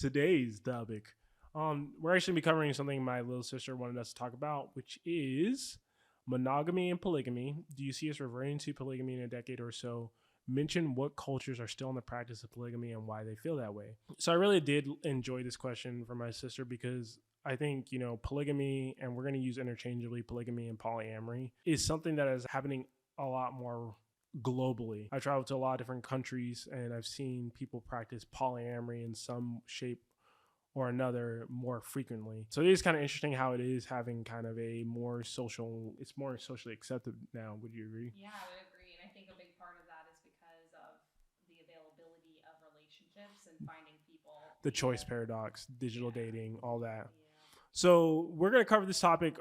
today's topic. We're actually be covering something my little sister wanted us to talk about, which is monogamy and polygamy. Do you see us reverting to polygamy in a decade or so? Mention what cultures are still in the practice of polygamy and why they feel that way. So I really did enjoy this question from my sister because I think, polygamy, and we're going to use interchangeably polygamy and polyamory, is something that is happening a lot more globally. I traveled to a lot of different countries and I've seen people practice polyamory in some shape or another more frequently. So it is kind of interesting how it is having kind of it's more socially accepted now. Would you agree? Yeah, I would agree. And I think a big part of that is because of the availability of relationships and finding people. The choice paradox, digital dating, all that. Yeah. So we're going to cover this topic.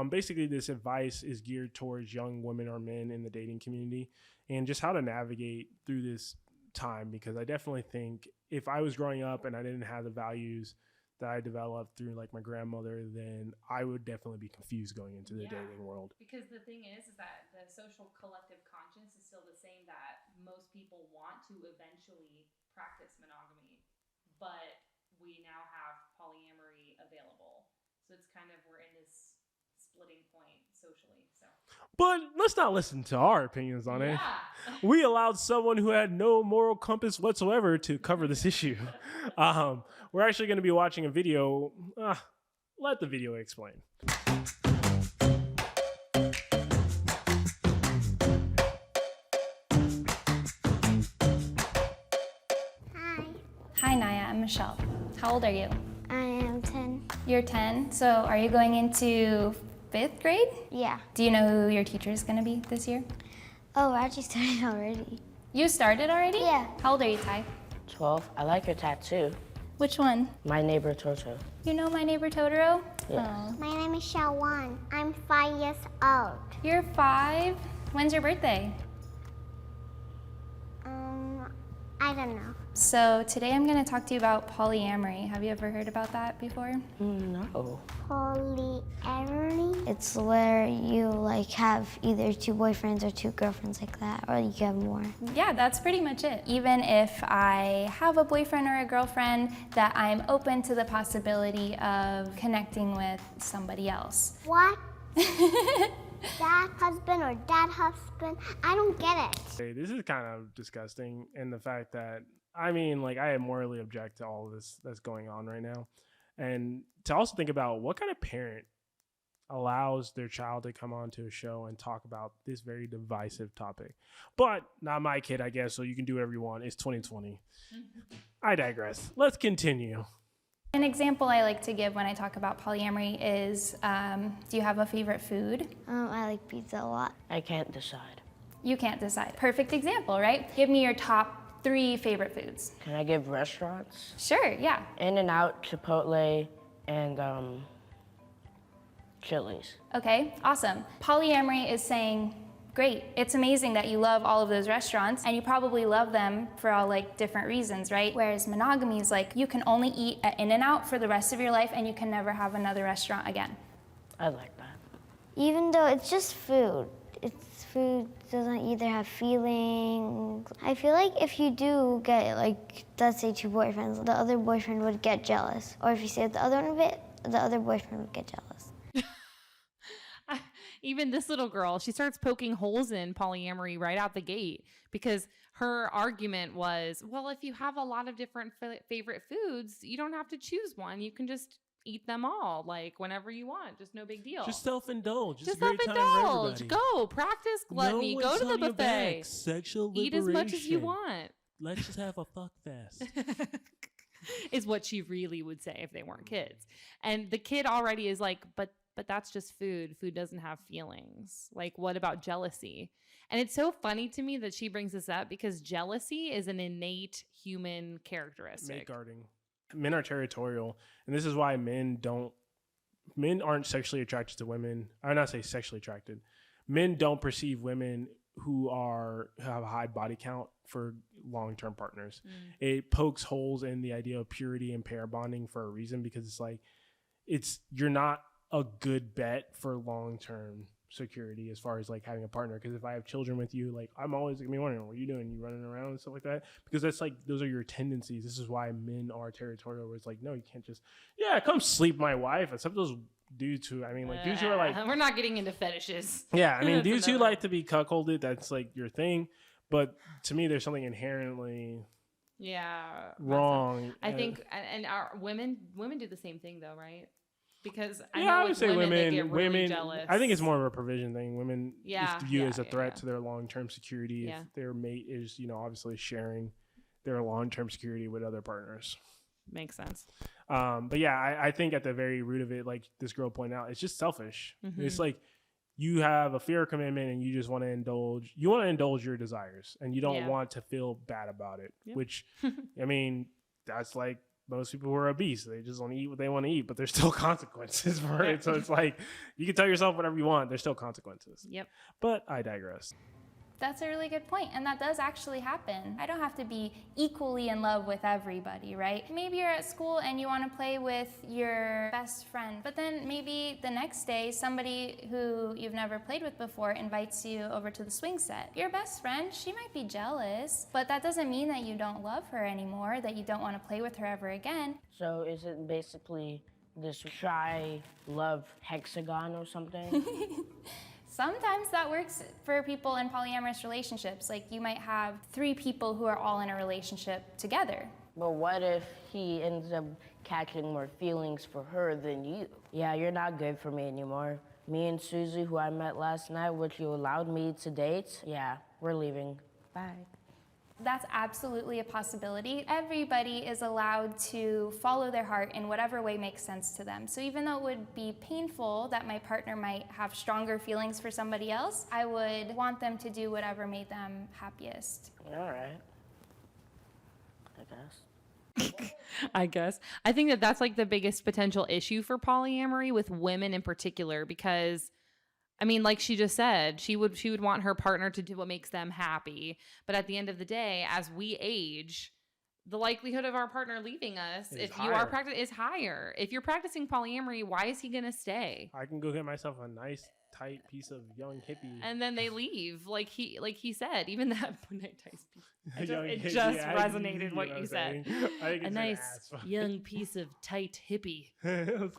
Basically, this advice is geared towards young women or men in the dating community and just how to navigate through this time, because I definitely think if I was growing up and I didn't have the values that I developed through like my grandmother, then I would definitely be confused going into the dating world. Because the thing is that the social collective conscience is still the same, that most people want to eventually practice monogamy, but we now have polyamory available. So it's kind of, we're in this splitting point socially. But let's not listen to our opinions on it. We allowed someone who had no moral compass whatsoever to cover this issue. We're actually going to be watching a video. Let the video explain. Hi, Naya. I'm Michelle. How old are you? I am 10. You're 10. So are you going into 5th grade? Yeah. Do you know who your teacher is going to be this year? Oh, I actually started already. You started already? Yeah. How old are you, Ty? 12. I like your tattoo. Which one? My Neighbor Totoro. You know My Neighbor Totoro? Yeah. Oh. My name is Shawan. I'm 5 years old. You're 5? When's your birthday? I don't know. So today I'm going to talk to you about polyamory. Have you ever heard about that before? No. Polyamory? It's where you have either 2 boyfriends or 2 girlfriends like that, or you have more. Yeah, that's pretty much it. Even if I have a boyfriend or a girlfriend, that I'm open to the possibility of connecting with somebody else. What? Dad husband or dad husband? I don't get it. Hey, this is kind of disgusting in the fact that, I morally object to all of this that's going on right now. And to also think about what kind of parent allows their child to come onto a show and talk about this very divisive topic. But not my kid, I guess, so you can do whatever you want. It's 2020. I digress. Let's continue. An example I like to give when I talk about polyamory is, do you have a favorite food? I like pizza a lot. I can't decide. You can't decide. Perfect example, right? Give me your top 3 favorite foods. Can I give restaurants? Sure, yeah. In-N-Out, Chipotle, and Chili's. Okay, awesome. Polyamory is saying, great, it's amazing that you love all of those restaurants and you probably love them for all different reasons, right? Whereas monogamy is you can only eat at In-N-Out for the rest of your life and you can never have another restaurant again. I like that. Even though it's just food, food doesn't either have feelings. I feel like if you do get, let's say 2 boyfriends, the other boyfriend would get jealous. Or if you say the other one of it, the other boyfriend would get jealous. Even this little girl, she starts poking holes in polyamory right out the gate, because her argument was, well, if you have a lot of different favorite foods, you don't have to choose one. You can just eat them all, whenever you want. Just no big deal. Just self-indulge. Just self-indulge. Go practice gluttony. No go to the on your buffet. back. Sexual liberation. Eat as much as you want. Let's just have a fuck fest. Is what she really would say if they weren't kids. And the kid already is but that's just food. Food doesn't have feelings. What about jealousy? And it's so funny to me that she brings this up, because jealousy is an innate human characteristic. Mate guarding. Men are territorial, and this is why men aren't sexually attracted to women. I would not say sexually attracted. Men don't perceive women who have a high body count for long-term partners. It pokes holes in the idea of purity and pair bonding for a reason, because you're not a good bet for long-term security as far as like having a partner. Because if I have children with you, like I'm always gonna be wondering what are you doing, you running around and stuff like that, because that's like those are your tendencies. This is why men are territorial, where it's like, no, you can't just come sleep with my wife. Except those dudes who, I mean, like dudes who are like, we're not getting into fetishes. yeah, I mean, That's dudes who another- like to be cuckolded, that's like your thing. But to me, there's something inherently wrong. I think, and our women do the same thing though, right? Because I I know would with say women, they get really women. jealous. I think it's more of a provision thing. Women view it as a threat yeah. to their long-term security Yeah. if their mate is, obviously sharing their long-term security with other partners. Makes sense. But yeah, I think at the very root of it, like this girl pointed out, it's just selfish. Mm-hmm. It's like you have a fear of commitment and you just want to indulge. You want to indulge your desires and you don't want to feel bad about it. Yep. Which, I mean, that's like most people who are obese. They just want to eat what they want to eat, but there's still consequences for it. So it's like you can tell yourself whatever you want. There's still consequences. Yep. But I digress. That's a really good point, and that does actually happen. I don't have to be equally in love with everybody, right? Maybe you're at school and you want to play with your best friend, but then maybe the next day somebody who you've never played with before invites you over to the swing set. Your best friend, she might be jealous, but that doesn't mean that you don't love her anymore, that you don't want to play with her ever again. So is it basically this tri-love hexagon or something? Sometimes that works for people in polyamorous relationships. Like you might have 3 people who are all in a relationship together. But what if he ends up catching more feelings for her than you? Yeah, you're not good for me anymore. Me and Susie, who I met last night, which you allowed me to date, yeah, we're leaving. Bye. That's absolutely a possibility. Everybody is allowed to follow their heart in whatever way makes sense to them. So even though it would be painful that my partner might have stronger feelings for somebody else, I would want them to do whatever made them happiest. All right. I guess. I guess. I think that that's like the biggest potential issue for polyamory with women in particular, because I mean, like she just said, she would want her partner to do what makes them happy. But at the end of the day, as we age, the likelihood of our partner leaving us, Is you are higher. is higher. If you're practicing polyamory, why is he gonna stay? I can go get myself a nice, tight piece of young hippie. And then they leave, like he said. Even that nice piece. Young It hippie, just I- resonated what I'm you said. saying. I think A it's nice an ass. young piece of tight hippie. What?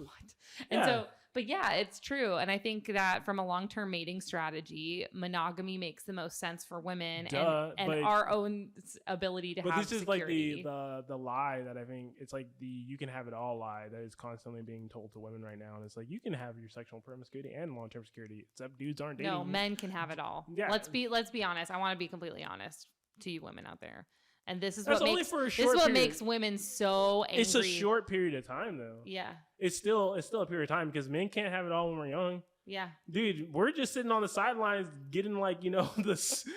And Yeah. so, but yeah, it's true. And I think that from a long-term mating strategy, monogamy makes the most sense for women Duh, and but- our own ability to But have this is security. like the lie that I think it's like the you can have it all lie that is constantly being told to women right now, and it's like you can have your sexual promiscuity and long term security, except dudes aren't dating. No, men can have it all. Yeah. Let's be honest. I want to be completely honest to you women out there. And this is That's what only makes for a this short is what period. makes women so angry. It's a short period of time though. Yeah. It's still a period of time because men can't have it all when we're young. Yeah. Dude, we're just sitting on the sidelines getting like, the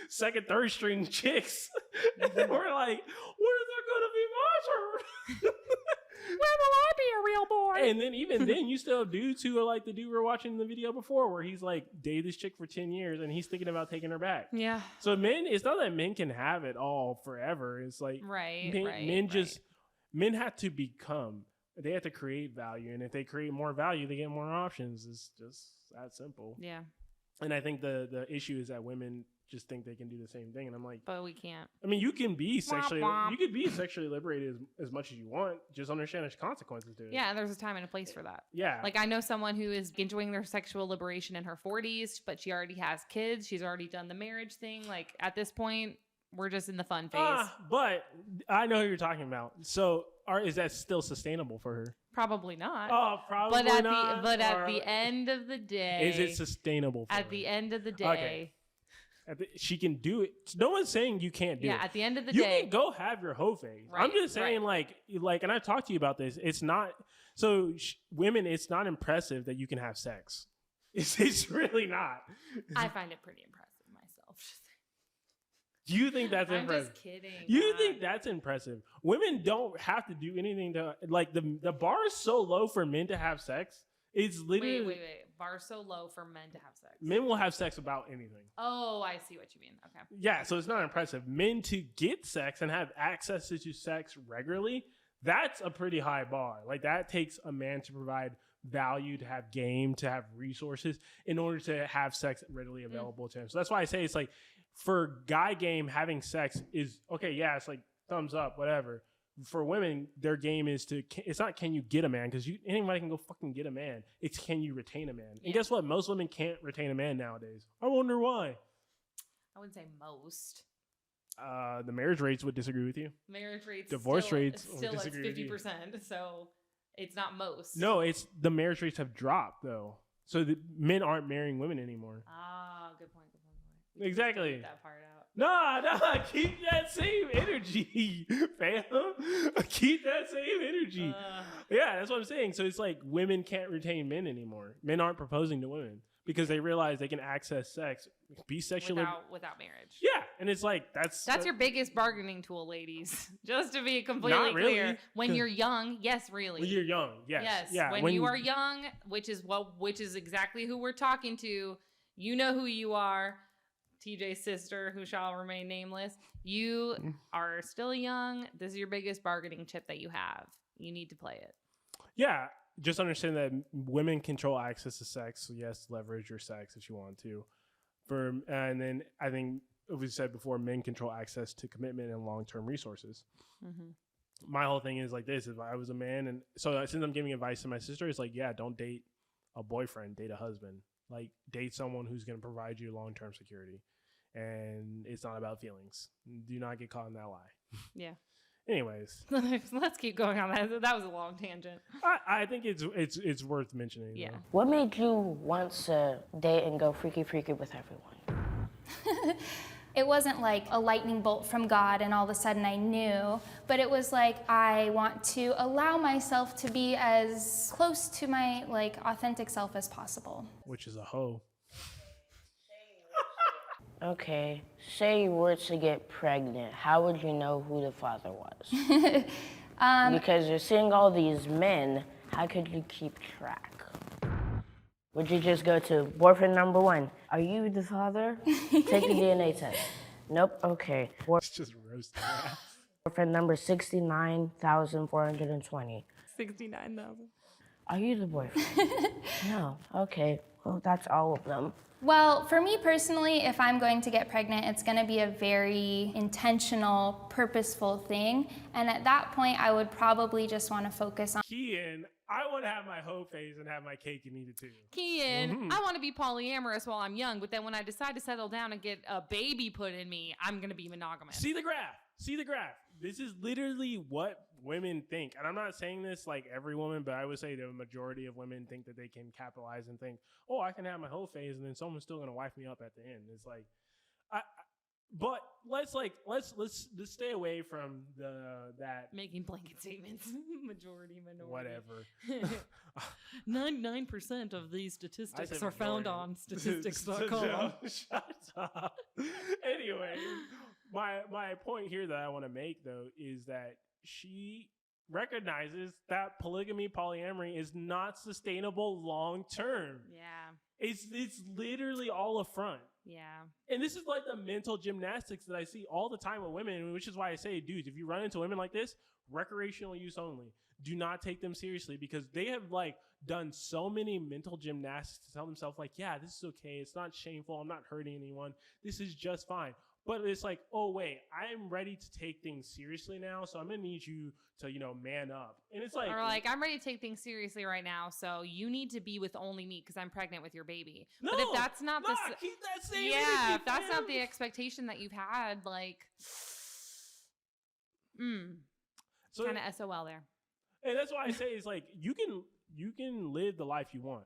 second, third string chicks. And we're like, when is there going to be my turn? When will I be a real boy? And then even then, you still have dudes who are like the dude we were watching the video before where he's like, dated this chick for 10 years and he's thinking about taking her back. Yeah. So men, it's not that men can have it all forever. It's like Right. men have to become. They have to create value, and if they create more value, they get more options. It's just that simple. Yeah. And I think the issue is that women just think they can do the same thing, and I'm like, But we can't. I mean, you can be sexually womp. you could be sexually liberated as much as you want. Just understand there's consequences to it. Yeah, there's a time and a place for that. Yeah. Like I know someone who is enjoying their sexual liberation in her 40s, but she already has kids. She's already done the marriage thing. Like at this point, we're just in the fun phase. But I know who you're talking about. So, is that still sustainable for her? Probably not. Oh, probably but not. at the end of the day, is it sustainable? For at her? the end of the day, Okay. She can do it. No one's saying you can't do it. yeah, at the end of the You day, can go have your hoe phase. I'm Right, just saying, like, and I've talked to you about this. It's not so women. It's not impressive that you can have sex. It's really not. I find it pretty impressive myself. You think that's I'm impressive? just kidding. You God. think that's impressive? Women don't have to do anything to like the bar is so low for men to have sex. It's literally Wait. Bar so low for men to have sex. men will have sex about anything. Oh, I see what you mean. Okay. Yeah, so it's not impressive. Men to get sex and have access to sex regularly, that's a pretty high bar. Like that takes a man to provide value, to have game, to have resources in order to have sex readily available to him. So that's why I say it's like for guy game, having sex is okay. Yeah, it's like thumbs up, whatever. For women, their game is it's not can you get a man, because anybody can go fucking get a man. It's can you retain a man. And guess what? Most women can't retain a man nowadays. I wonder why. I wouldn't say most. The marriage rates would disagree with you. Marriage rates, divorce still, rates still would at disagree with you. 50%. So it's not most. No, it's the marriage rates have dropped though. So the men aren't marrying women anymore. Ah, good point. We can just Exactly. delete that part out. Nah, keep that same energy, fam. Keep that same energy. Yeah, that's what I'm saying. So it's like women can't retain men anymore. Men aren't proposing to women because they realize they can access sex, be sexually without marriage. Yeah, and it's like that's your biggest bargaining tool, ladies. Just to be completely Not really, clear, when you're young, yes, really. when you're young. Yes, yeah. When you are young, which is exactly who we're talking to. You know who you are. TJ's sister, who shall remain nameless. You are still young. This is your biggest bargaining chip that you have. You need to play it. Yeah, just understand that women control access to sex. So yes, leverage your sex if you want to. And then I think we said before, men control access to commitment and long-term resources. Mm-hmm. My whole thing is like this: if I was a man, and so since I'm giving advice to my sister, it's like, yeah, don't date a boyfriend, date a husband. Like date someone who's going to provide you long-term security. And it's not about feelings. Do not get caught in that lie. Yeah. Anyways, let's keep going on that. That was a long tangent. I think it's worth mentioning. Yeah. Though. What made you want to date and go freaky with everyone? It wasn't like a lightning bolt from God and all of a sudden I knew, but it was like I want to allow myself to be as close to my like authentic self as possible. Which is a hoe. Okay, say you were to get pregnant, how would you know who the father was? Because you're seeing all these men, how could you keep track? Would you just go to boyfriend number 1? Are you the father? Take a DNA test. Nope, okay. It's just roasting. Boyfriend number 69,420. 69,000. Are you the boyfriend? No, okay. Well, that's all of them. Well, for me personally, if I'm going to get pregnant, it's going to be a very intentional, purposeful thing. And at that point, I would probably just want to focus on. Kian, I want to have my hoe phase and have my cake and eat it too. Kian, I want to be polyamorous while I'm young, but then when I decide to settle down and get a baby put in me, I'm going to be monogamous. See the graph. This is literally what women think. And I'm not saying this like every woman, but I would say the majority of women think that they can capitalize and think, oh, I can have my whole phase and then someone's still going to wife me up at the end. It's like, but let's stay away from that. Making blanket statements. Majority, minority. Whatever. 99% of these statistics are found on statistics.com. Shut up. Anyway, my point here that I want to make though is that she recognizes that polyamory is not sustainable long term. Yeah. It's literally all a front. Yeah. And this is like the mental gymnastics that I see all the time with women, which is why I say, dudes, if you run into women like this, recreational use only. Do not take them seriously because they have like done so many mental gymnastics to tell themselves like, yeah, this is okay. It's not shameful. I'm not hurting anyone. This is just fine. But it's like, oh, wait, I'm ready to take things seriously now. So I'm going to need you to, man up. And it's like, or like, I'm ready to take things seriously right now. So you need to be with only me because I'm pregnant with your baby. No, but if that's not keep that same yeah, energy, if that's fam. not the expectation that you've had, like, so kind of SOL there. And that's why I say it's like, you can live the life you want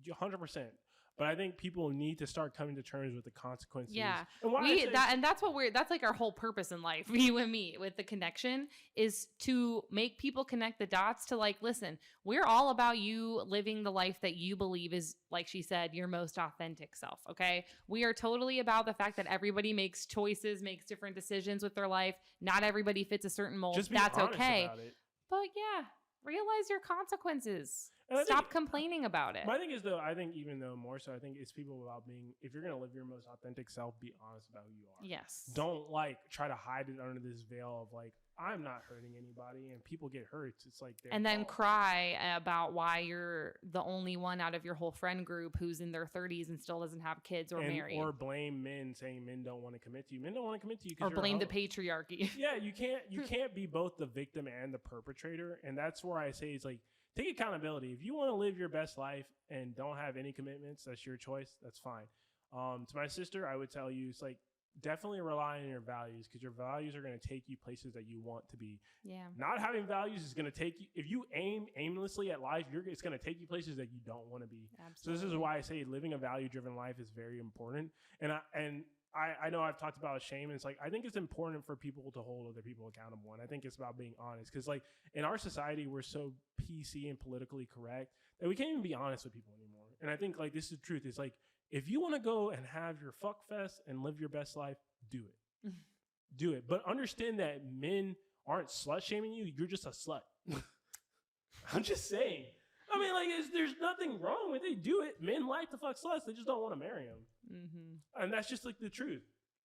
100%. But I think people need to start coming to terms with the consequences. Yeah, and that's like our whole purpose in life. You and me with the connection is to make people connect the dots to like, listen, we're all about you living the life that you believe is, like she said, your most authentic self. Okay, we are totally about the fact that everybody makes choices, makes different decisions with their life. Not everybody fits a certain mold. Just be that's honest okay. about it. But yeah, realize your consequences. And Stop complaining about it. My thing is, though, I think even though more so, I think it's people about being, if you're going to live your most authentic self, be honest about who you are. Yes. Don't like try to hide it under this veil of like, I'm not hurting anybody, and people get hurt. It's like their And then fault. cry about why you're the only one out of your whole friend group who's in their 30s and still doesn't have kids or married. Or blame men, saying men don't want to commit to you. Men don't want to commit to you. Or blame the host. patriarchy. Yeah, you can't be both the victim and the perpetrator, and that's where I say it's like take accountability. If you want to live your best life and don't have any commitments, that's your choice. That's fine. To my sister, I would tell you it's like definitely rely on your values, because your values are going to take you places that you want to be. Yeah. Not having values is going to take you, if you aim aimlessly at life, it's going to take you places that you don't want to be. Absolutely. So this is why I say living a value-driven life is very important. And I know I've talked about shame, and it's like I think it's important for people to hold other people accountable, and I think it's about being honest, because like in our society we're so PC and politically correct that we can't even be honest with people anymore. And I think like this is the truth. It's like if you want to go and have your fuck fest and live your best life, do it. Do it. But understand that men aren't slut shaming you. You're just a slut. I'm just saying. I mean, like, there's nothing wrong with it. Do it. Men like to fuck sluts. They just don't want to marry them. Mm-hmm. And that's just like the truth.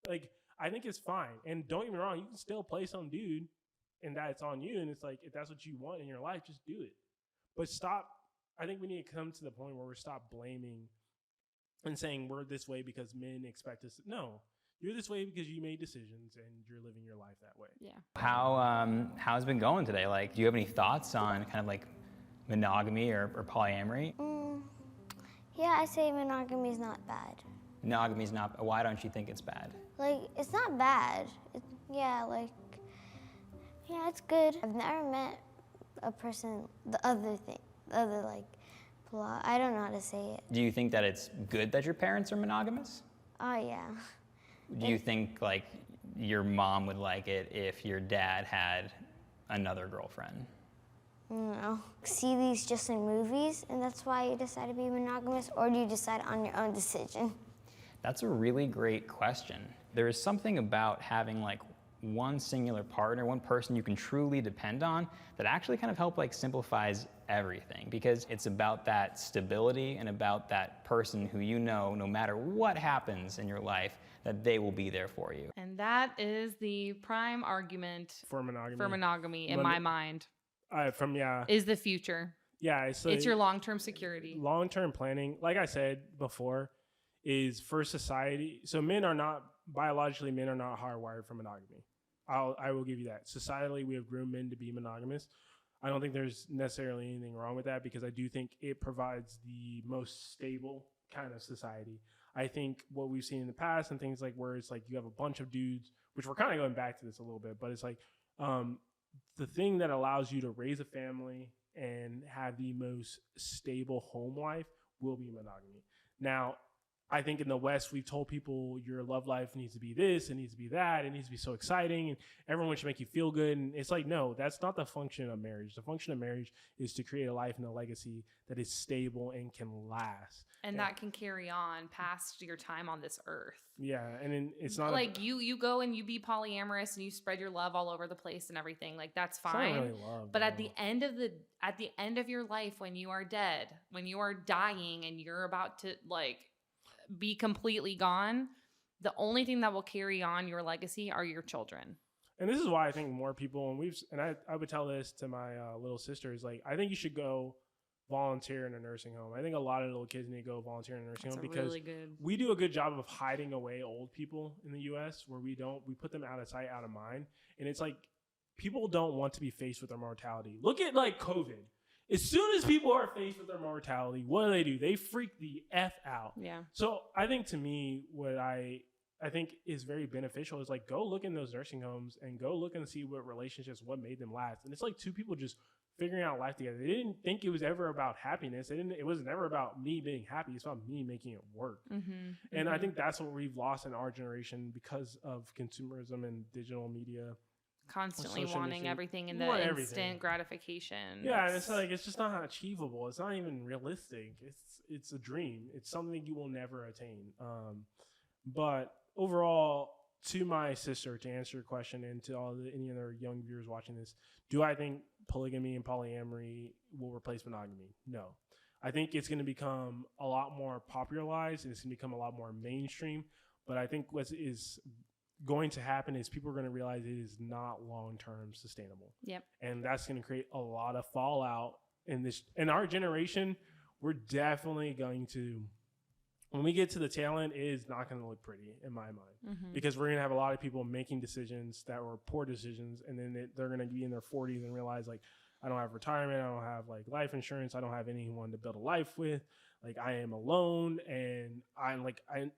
Like, I think it's fine. And don't get me wrong, you can still play some dude and that it's on you. And it's like, if that's what you want in your life, just do it. But stop. I think we need to come to the point where we stop blaming and saying we're this way because men expect us. No, you're this way because you made decisions and you're living your life that way. Yeah. How's it been going today? Like, do you have any thoughts on kind of like monogamy or polyamory? Yeah, I say monogamy is not bad. Monogamy's not. Why don't you think it's bad? Like, it's not bad. Yeah, it's good. I've never met a person, the other like, I don't know how to say it. Do you think that it's good that your parents are monogamous? Oh, yeah. Do you think like your mom would like it if your dad had another girlfriend? No. See these just in movies, and that's why you decide to be monogamous, or do you decide on your own decision? That's a really great question. There is something about having like one singular partner, one person you can truly depend on, that actually kind of help like simplifies everything, because it's about that stability and about that person who you know, no matter what happens in your life, that they will be there for you. And that is the prime argument For monogamy. in my mind. Is the future. Yeah, it's your long-term security. Long-term planning, like I said before, is for society. So men are not hardwired for monogamy. I will give you that. Societally, we have groomed men to be monogamous. I don't think there's necessarily anything wrong with that, because I do think it provides the most stable kind of society. I think what we've seen in the past and things like where it's like you have a bunch of dudes, which we're kind of going back to this a little bit, but it's like the thing that allows you to raise a family and have the most stable home life will be monogamy. Now, I think in the West, we've told people your love life needs to be this, it needs to be that, it needs to be so exciting, and everyone should make you feel good. And it's like, no, that's not the function of marriage. The function of marriage is to create a life and a legacy that is stable and can last. And that can carry on past your time on this earth. Yeah, and it's not like you go and you be polyamorous and you spread your love all over the place and everything. Like that's fine. It's not really love, but at the end of your life, when you are dead, when you are dying and you're about to like be completely gone, the only thing that will carry on your legacy are your children. And this is why I think more people, I would tell this to my little sister, is like, I think you should go volunteer in a nursing home. I think a lot of little kids need to go volunteer in a nursing home, because we do a good job of hiding away old people in the US, where we put them out of sight, out of mind. And it's like, people don't want to be faced with their mortality. Look at like COVID. As soon as people are faced with their mortality, what do? They freak the F out. Yeah. So I think, to me, what I think is very beneficial is like, go look in those nursing homes and go look and see what relationships, what made them last. And it's like two people just figuring out life together. They didn't think it was ever about happiness. It was never about me being happy. It's about me making it work. Mm-hmm. And I think that's what we've lost in our generation because of consumerism and digital media. Constantly wanting everything in the instant gratification. Yeah, and it's like, it's just not achievable. It's not even realistic. It's a dream. It's something you will never attain. But overall, to my sister, to answer your question, and to any other young viewers watching this, do I think polygamy and polyamory will replace monogamy? No. I think it's going to become a lot more popularized, and it's going to become a lot more mainstream. But I think what is going to happen is people are going to realize it is not long-term sustainable. Yep. And that's going to create a lot of fallout in our generation. We're definitely going to, when we get to the tail end, it is not going to look pretty in my mind, because we're going to have a lot of people making decisions that were poor decisions. And then they're going to be in their 40s and realize, like, I don't have retirement. I don't have like life insurance. I don't have anyone to build a life with. Like, I am alone, and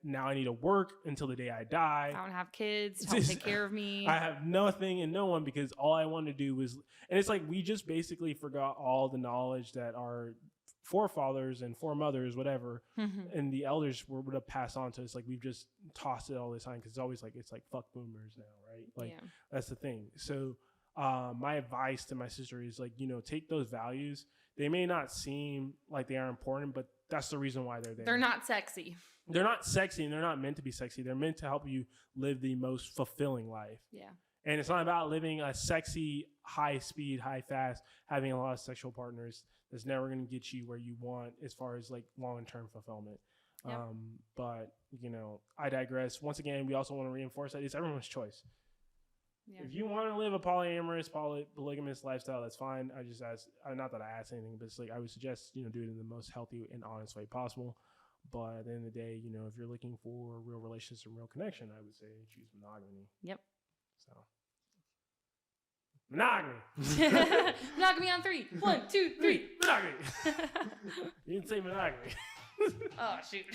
now I need to work until the day I die. I don't have kids to help take care of me. I have nothing and no one, because all I wanted to do was, and it's like we just basically forgot all the knowledge that our forefathers and foremothers, whatever, and the elders would have passed on to us. Like, we've just tossed it all the time, because it's always like, it's like, fuck boomers now, right? Like, that's the thing. So my advice to my sister is, like, take those values. They may not seem like they are important, but that's the reason why they're there. They're not sexy. They're not sexy, and they're not meant to be sexy. They're meant to help you live the most fulfilling life. Yeah. And it's not about living a sexy, high speed, high fast, having a lot of sexual partners. That's never going to get you where you want as far as like long-term fulfillment. Yep. But, I digress. Once again, we also want to reinforce that it's everyone's choice. Yeah. If you want to live a polyamorous, polygamous lifestyle, that's fine. I just ask, not that I ask anything, but it's like, I would suggest, do it in the most healthy and honest way possible. But at the end of the day, if you're looking for real relationships and real connection, I would say choose monogamy. Yep. So, monogamy. Monogamy on 3. 1, 2, 3. Monogamy. You didn't say monogamy. Oh, shoot.